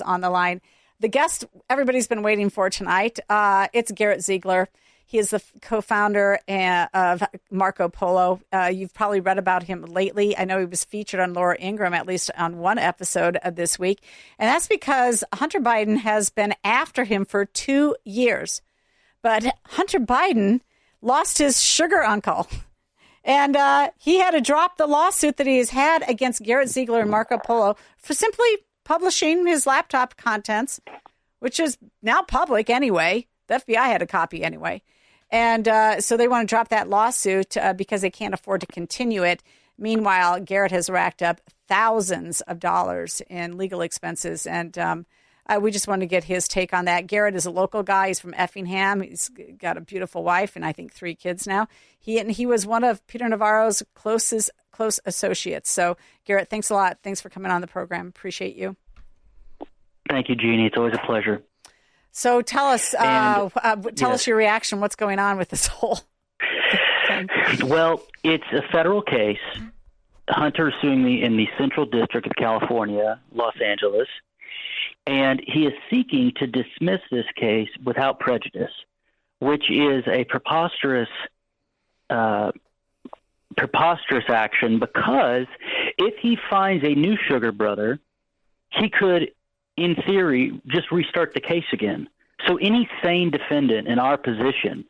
on the line. The guest everybody's been waiting for tonight, it's Garrett Ziegler. He is the co-founder of Marco Polo. You've probably read about him lately. I know he was featured on Laura Ingraham, at least on one episode of this week. And that's because Hunter Biden has been after him for 2 years. But Hunter Biden lost his sugar uncle. And he had to drop the lawsuit that he has had against Garrett Ziegler and Marco Polo for simply publishing his laptop contents, which is now public anyway. The FBI had a copy anyway. And so they want to drop that lawsuit because they can't afford to continue it. Meanwhile, Garrett has racked up thousands of dollars in legal expenses. And we just want to get his take on that. Garrett is a local guy. He's from Effingham. He's got a beautiful wife and I think 3 kids now. He was one of Peter Navarro's close associates. So, Garrett, thanks a lot. Thanks for coming on the program. Appreciate you. Thank you, Jeannie. It's always a pleasure. So tell us us your reaction. What's going on with this whole thing? Well, it's a federal case. Hunter is suing me in the Central District of California, Los Angeles, and he is seeking to dismiss this case without prejudice, which is a preposterous action because if he finds a new sugar brother, he could, in theory, just restart the case again. So any sane defendant in our position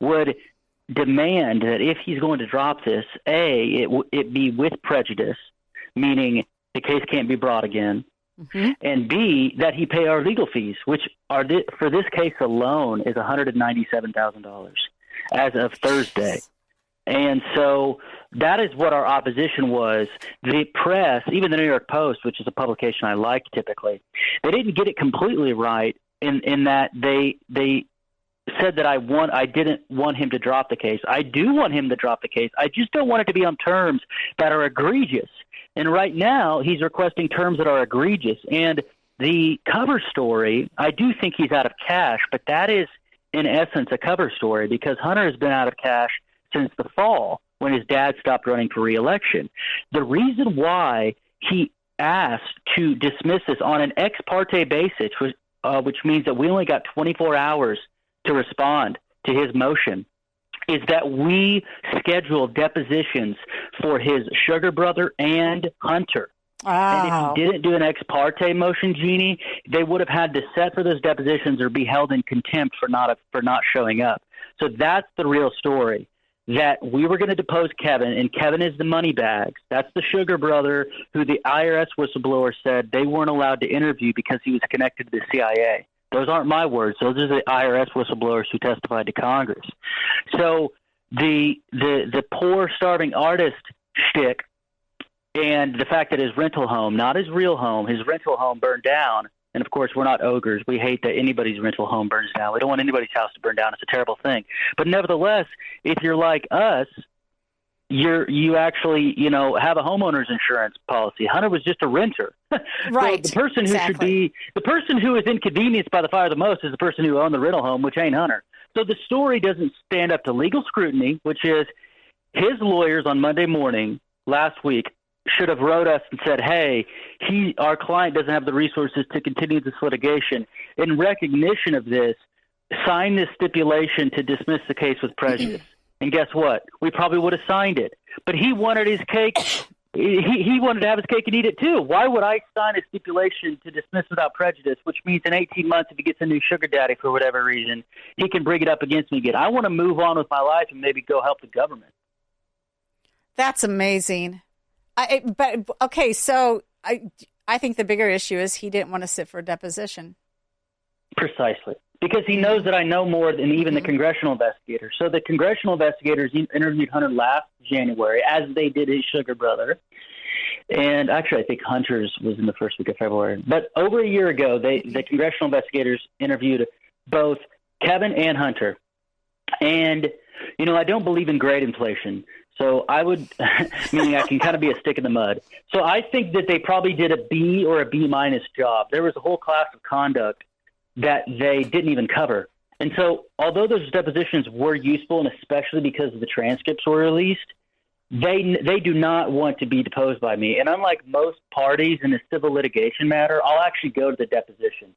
would demand that if he's going to drop this, A, it be with prejudice, meaning the case can't be brought again, and B, that he pay our legal fees, which are for this case alone is $197,000 as of Thursday. And so that is what our opposition was. The press, even the New York Post, which is a publication I like typically, they didn't get it completely right in that they said that I didn't want him to drop the case. I do want him to drop the case. I just don't want it to be on terms that are egregious. And right now he's requesting terms that are egregious. And the cover story, I do think he's out of cash, but that is in essence a cover story because Hunter has been out of cash since the fall when his dad stopped running for re-election. The reason why he asked to dismiss this on an ex parte basis, which means that we only got 24 hours to respond to his motion, is that we scheduled depositions for his sugar brother and Hunter. And if he didn't do an ex parte motion, Jeannie, they would have had to set for those depositions or be held in contempt for not showing up. So that's the real story. That we were going to depose Kevin, and Kevin is the money bags. That's the sugar brother who the IRS whistleblower said they weren't allowed to interview because he was connected to the CIA. Those aren't my words. Those are the IRS whistleblowers who testified to Congress. So the poor, starving artist shtick and the fact that his rental home, not his real home, his rental home burned down. And, of course, we're not ogres. We hate that anybody's rental home burns down. We don't want anybody's house to burn down. It's a terrible thing. But nevertheless, if you're like us, you actually, have a homeowner's insurance policy. Hunter was just a renter. Right. So the person who is inconvenienced by the fire the most is the person who owned the rental home, which ain't Hunter. So the story doesn't stand up to legal scrutiny, which is his lawyers on Monday morning last week should have wrote us and said, hey, our client doesn't have the resources to continue this litigation. In recognition of this, sign this stipulation to dismiss the case with prejudice. And guess what? We probably would have signed it. But he wanted his cake. He wanted to have his cake and eat it too. Why would I sign a stipulation to dismiss without prejudice, which means in 18 months, if he gets a new sugar daddy for whatever reason, he can bring it up against me again. I want to move on with my life and maybe go help the government. That's amazing. So I think the bigger issue is he didn't want to sit for a deposition. Precisely. Because he knows that I know more than even the congressional investigators. So the congressional investigators interviewed Hunter last January, as they did his sugar brother. And actually, I think Hunter's was in the first week of February. But over a year ago, the congressional investigators interviewed both Kevin and Hunter. And, I don't believe in grade inflation. So I would, meaning I can kind of be a stick in the mud. So I think that they probably did a B or a B- job. There was a whole class of conduct that they didn't even cover. And so although those depositions were useful, and especially because the transcripts were released, they do not want to be deposed by me. And unlike most parties in a civil litigation matter, I'll actually go to the deposition.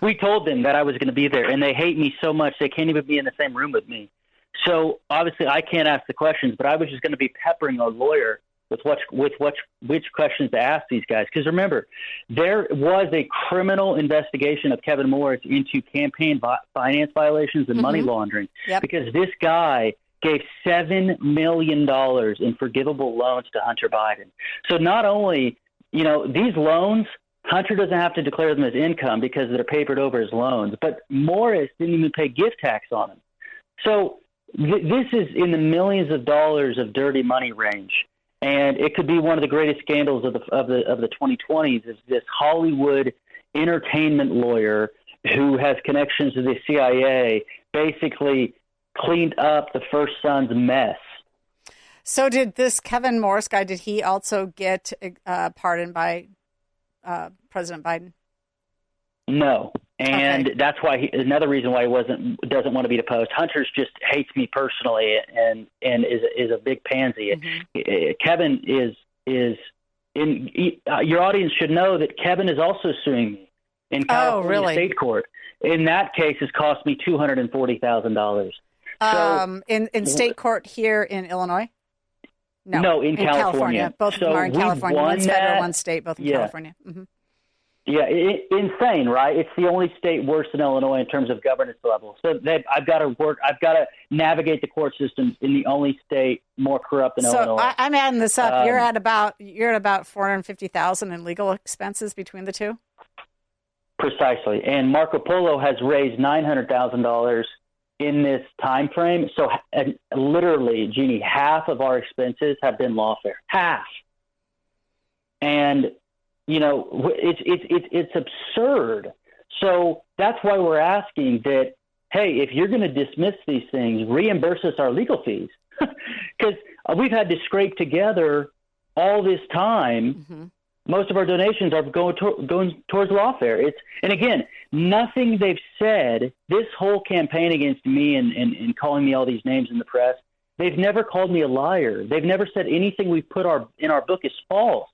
We told them that I was going to be there, and they hate me so much they can't even be in the same room with me. So obviously I can't ask the questions, but I was just going to be peppering a lawyer with which questions to ask these guys. Because remember, there was a criminal investigation of Kevin Morris into campaign finance violations and money laundering, because this guy gave $7 million in forgivable loans to Hunter Biden. So not only, these loans, Hunter doesn't have to declare them as income because they're papered over as loans, but Morris didn't even pay gift tax on them. So this is in the millions of dollars of dirty money range. And it could be one of the greatest scandals of the 2020s is this Hollywood entertainment lawyer who has connections to the CIA basically cleaned up the First Son's mess. So did this Kevin Morris guy, did he also get pardoned by President Biden? No. And that's why another reason why he doesn't want to be deposed. Hunter's just hates me personally and is a big pansy. Kevin is your audience should know that Kevin is also suing me in California state court. In that case, it's cost me $240,000. In state court here in Illinois? No, in California. Both of them are in California. One's federal, one state, both in California. Yeah, insane, right? It's the only state worse than Illinois in terms of governance level. So I've got to navigate the court systems in the only state more corrupt than Illinois. So I'm adding this up. You're at about $450,000 in legal expenses between the two. Precisely, and Marco Polo has raised $900,000 in this time frame. So literally, Jeannie, half of our expenses have been lawfare. Half, and it's absurd. So that's why we're asking that, hey, if you're going to dismiss these things, reimburse us our legal fees. Because we've had to scrape together all this time. Most of our donations are going towards lawfare. And again, nothing they've said, this whole campaign against me and calling me all these names in the press, they've never called me a liar. They've never said anything we've put in our book is false.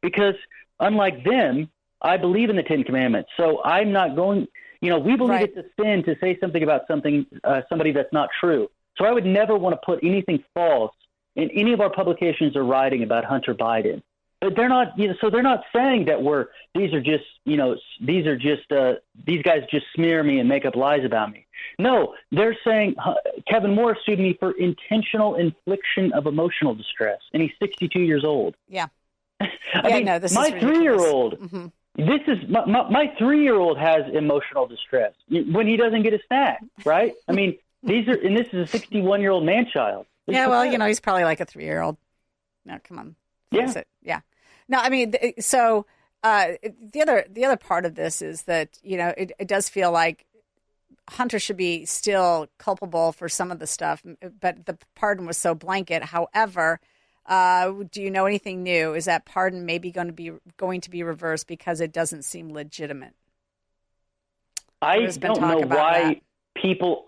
Because unlike them, I believe in the Ten Commandments. So I'm not going, we believe it's a sin to say something about somebody that's not true. So I would never want to put anything false in any of our publications or writing about Hunter Biden. But they're not, so they're not saying that these guys just smear me and make up lies about me. No, they're saying Kevin Morris sued me for intentional infliction of emotional distress, and he's 62 years old. Yeah. This my is 3-year-old. This is my 3-year-old has emotional distress when he doesn't get a snack, right? I mean, this is a 61-year-old man child. He's probably like a 3-year-old. No, come on. Face it. Yeah. No, I mean, so the other part of this is that, it does feel like Hunter should be still culpable for some of the stuff, but the pardon was so blanket. However, do you know anything new? Is that pardon maybe going to be reversed because it doesn't seem legitimate? I don't know why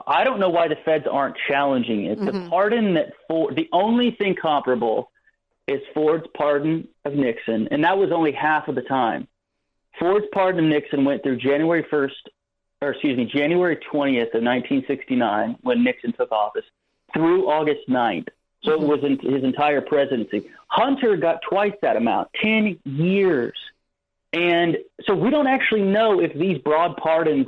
I don't know why the feds aren't challenging it. The pardon the only thing comparable is Ford's pardon of Nixon, and that was only half of the time. Ford's pardon of Nixon went through January 20th of 1969, when Nixon took office, through August 9th. So it was in his entire presidency. Hunter got twice that amount, 10 years. And so we don't actually know if these broad pardons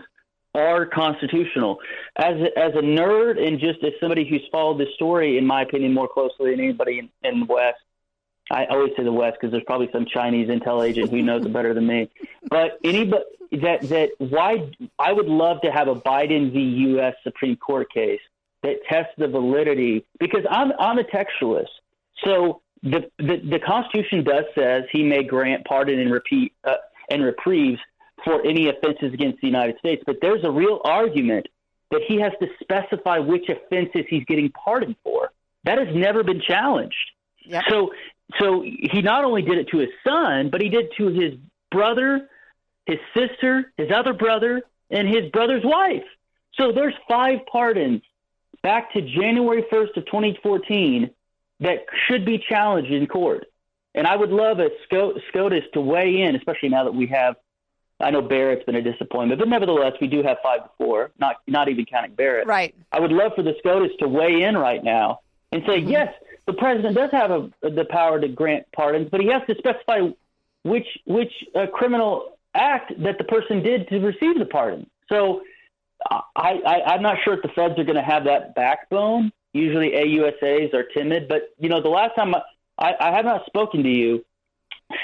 are constitutional. As a nerd and just as somebody who's followed this story, in my opinion, more closely than anybody in the West, I always say the West because there's probably some Chinese intel agent who knows it better than me. But anybody why I would love to have a Biden v. U.S. Supreme Court case that tests the validity, because I'm a textualist. So the Constitution says he may grant pardon and reprieves for any offenses against the United States, but there's a real argument that he has to specify which offenses he's getting pardoned for. That has never been challenged. Yep. So he not only did it to his son, but he did it to his brother, his sister, his other brother, and his brother's wife. So there's 5 pardons back to January 1st of 2014 that should be challenged in court. And I would love a SCOTUS to weigh in, especially now that we have, I know Barrett's been a disappointment, but nevertheless, we do have 5-4, not even counting Barrett. Right. I would love for the SCOTUS to weigh in right now and say, yes, the president does have the power to grant pardons, but he has to specify which criminal act that the person did to receive the pardon. So I'm not sure if the feds are going to have that backbone. Usually AUSAs are timid, but, the last time I have not spoken to you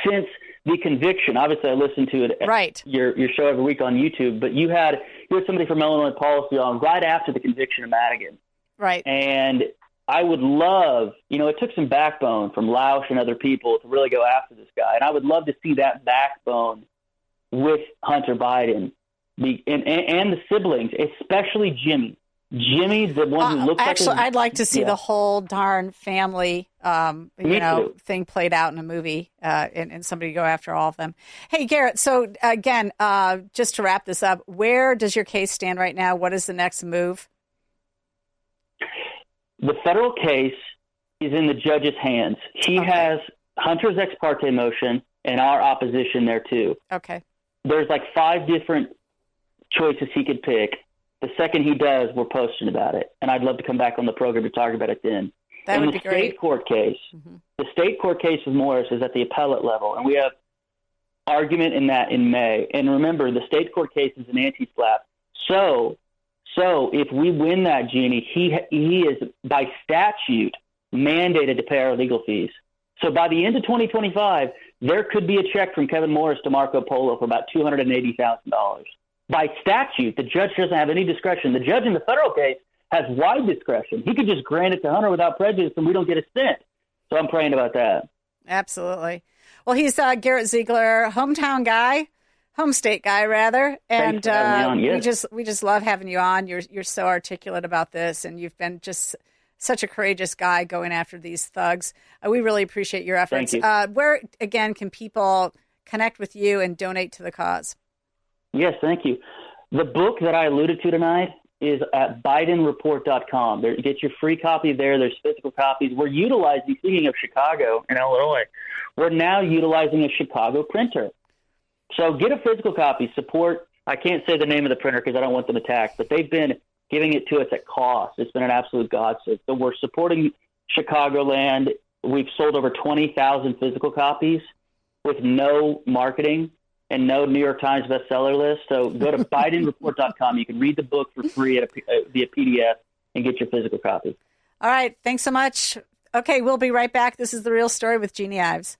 since the conviction. Obviously, I listen to it right. your show every week on YouTube, but you had somebody from Illinois Policy on right after the conviction of Madigan. Right. And I would love, it took some backbone from Lausch and other people to really go after this guy. And I would love to see that backbone with Hunter Biden and the siblings, especially Jimmy. Jimmy's the one who looks actually, like I'd like to see the whole darn family, thing played out in a movie, and somebody go after all of them. Hey, Garrett. So again, just to wrap this up, where does your case stand right now? What is the next move? The federal case is in the judge's hands. He has Hunter's ex parte motion and our opposition there too. Okay. There's like 5 different choices he could pick. The second he does, we're posting about it. And I'd love to come back on the program to talk about it then. That would be great. great. The state court case with Morris is at the appellate level, and we have argument in that in May. And remember, the state court case is an anti-SLAPP. So if we win that, Jeannie, he is by statute mandated to pay our legal fees. So by the end of 2025, there could be a check from Kevin Morris to Marco Polo for about $280,000. By statute, the judge doesn't have any discretion. The judge in the federal case has wide discretion. He could just grant it to Hunter without prejudice, and we don't get a cent. So I'm praying about that. Absolutely. Well, he's Garrett Ziegler, hometown guy, home state guy rather, and yes. we just love having you on. You're so articulate about this, and you've been just such a courageous guy going after these thugs. We really appreciate your efforts. Thank you. Where again can people connect with you and donate to the cause? Yes, thank you. The book that I alluded to tonight is at BidenReport.com. Get your free copy there. There's physical copies. We're utilizing, speaking of Chicago and Illinois, we're now utilizing a Chicago printer. So get a physical copy. Support. I can't say the name of the printer because I don't want them attacked, but they've been giving it to us at cost. It's been an absolute godsend. So we're supporting Chicagoland. We've sold over 20,000 physical copies with no marketing and no New York Times bestseller list. So go to BidenReport.com. You can read the book for free via PDF and get your physical copy. All right. Thanks so much. Okay, we'll be right back. This is The Real Story with Jeannie Ives.